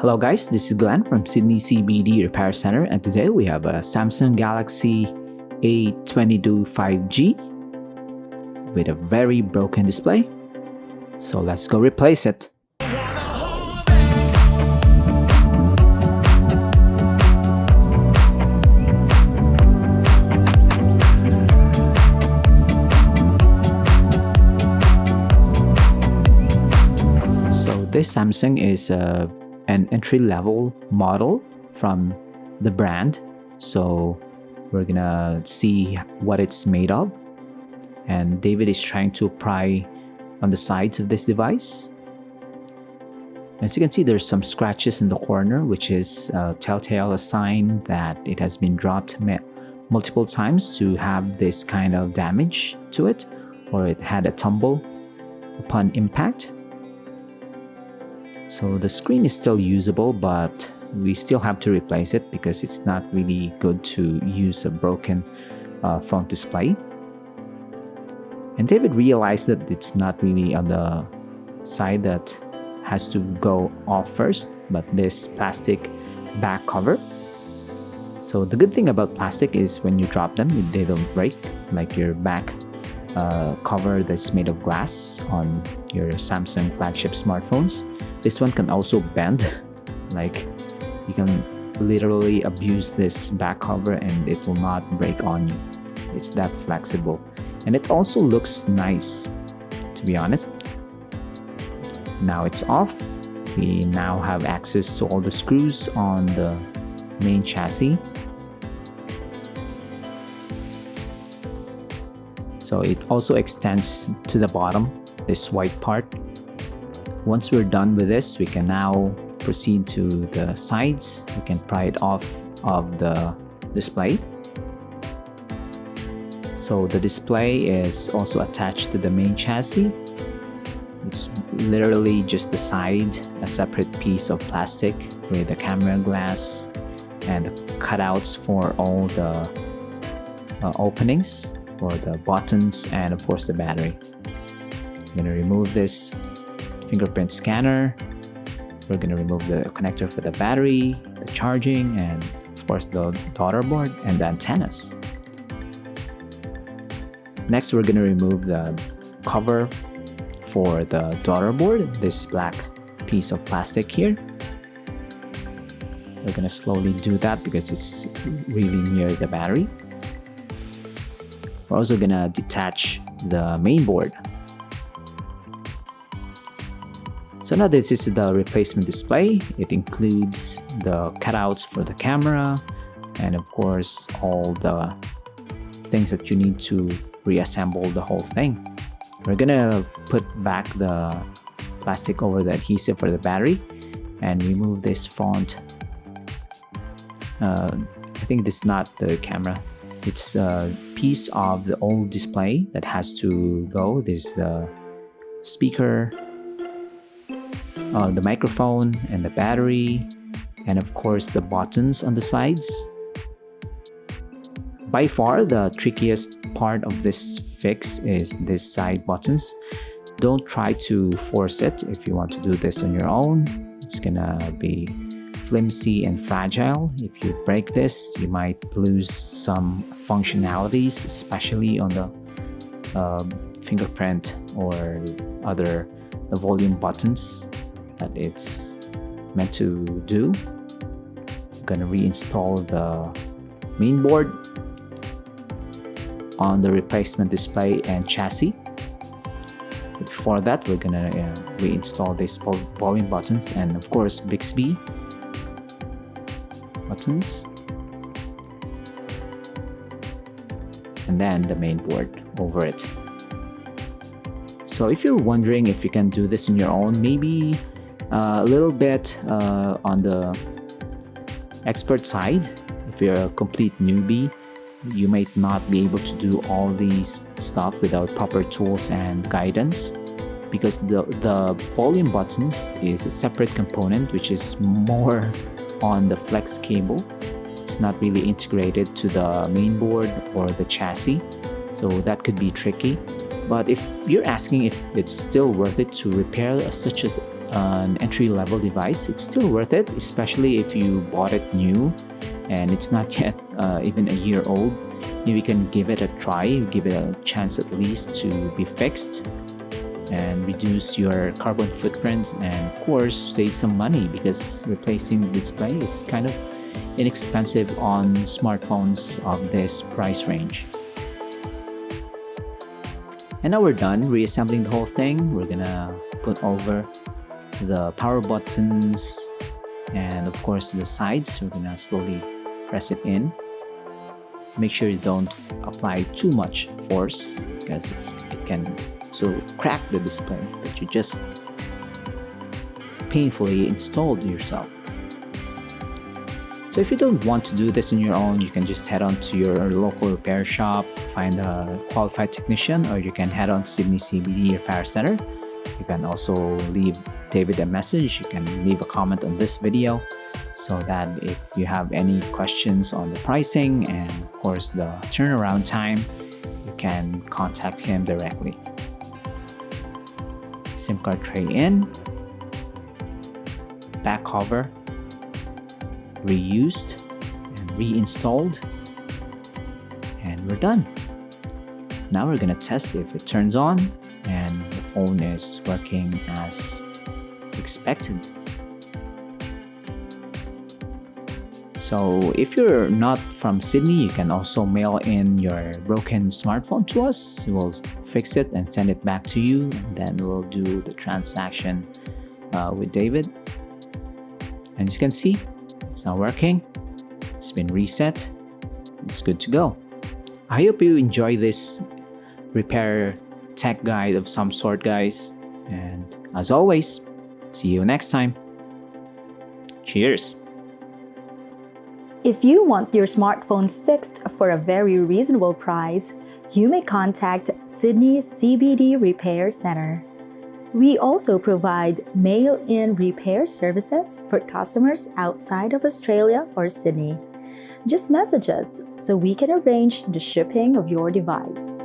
Hello guys, this is Glenn from Sydney CBD Repair Center, and today we have a Samsung Galaxy A22 5G with a very broken display. So let's go replace it. So this Samsung is an entry-level model from the brand, so we're gonna see what it's made of. And David is trying to pry on the sides of this device. As you can see, there's some scratches in the corner, which is a telltale sign that it has been dropped multiple times to have this kind of damage to it, or it had a tumble upon impact. So the screen is still usable, but we still have to replace it because it's not really good to use a broken front display. And David realized that it's not really on the side that has to go off first, but this plastic back cover. So the good thing about plastic is when you drop them, they don't break, like your back cover that's made of glass on your Samsung flagship smartphones. This one can also bend, like you can literally abuse this back cover and it will not break on you. It's that flexible, and it also looks nice, to be honest. Now it's off. We now have access to all the screws on the main chassis. So it also extends to the bottom, this white part. Once we're done with this, we can now proceed to the sides. We can pry it off of the display. So the display is also attached to the main chassis. It's literally just the side, a separate piece of plastic with the camera glass and the cutouts for all the openings for the buttons and of course the battery. I'm going to remove this fingerprint scanner. We're going to remove the connector for the battery, the charging, and of course the daughter board and the antennas. Next, we're going to remove the cover for the daughter board, this black piece of plastic here. We're going to slowly do that because it's really near the battery. We're also going to detach the main board. So now this is the replacement display. It includes the cutouts for the camera and of course all the things that you need to reassemble the whole thing. We're gonna put back the plastic over the adhesive for the battery and remove this front. I think this is not the camera. It's a piece of the old display that has to go. This is the speaker, the microphone and the battery, and of course the buttons on the sides. By far the trickiest part of this fix is this side buttons. Don't try to force it if you want to do this on your own. It's gonna be flimsy and fragile. If you break this, you might lose some functionalities, especially on the fingerprint or the volume buttons that it's meant to do. I'm gonna reinstall the main board on the replacement display and chassis. But before that, we're gonna reinstall these volume buttons and of course Bixby buttons, and then the main board over it. So if you're wondering if you can do this on your own, maybe a little bit on the expert side. If you're a complete newbie, you might not be able to do all these stuff without proper tools and guidance, because the volume buttons is a separate component which is more on the flex cable. It's not really integrated to the main board or the chassis, so that could be tricky. But if you're asking if it's still worth it to repair such an entry-level device, it's still worth it, especially if you bought it new and it's not yet even a year old. Maybe you can give it a try, give it a chance at least to be fixed and reduce your carbon footprints, and of course save some money because replacing the display is kind of inexpensive on smartphones of this price range. And now we're done reassembling the whole thing. We're gonna put over the power buttons and of course the sides. We're gonna slowly press it in. Make sure you don't apply too much force because it can crack the display that you just painfully installed yourself. So if you don't want to do this on your own, you can just head on to your local repair shop, find a qualified technician, or you can head on to Sydney CBD Repair Center. You can also leave David a message. You can leave a comment on this video so that if you have any questions on the pricing and of course the turnaround time, you can contact him directly. SIM card tray in, back cover reused and reinstalled, and we're done. Now we're gonna test if it turns on and the phone is working as expected. So if you're not from Sydney, you can also mail in your broken smartphone to us. We'll fix it and send it back to you, and then we'll do the transaction with David. And as you can see, it's now working. It's been reset. It's good to go. I hope you enjoy this repair tech guide of some sort, guys. And as always, see you next time. Cheers. If you want your smartphone fixed for a very reasonable price, you may contact Sydney CBD Repair Center. We also provide mail-in repair services for customers outside of Australia or Sydney. Just message us so we can arrange the shipping of your device.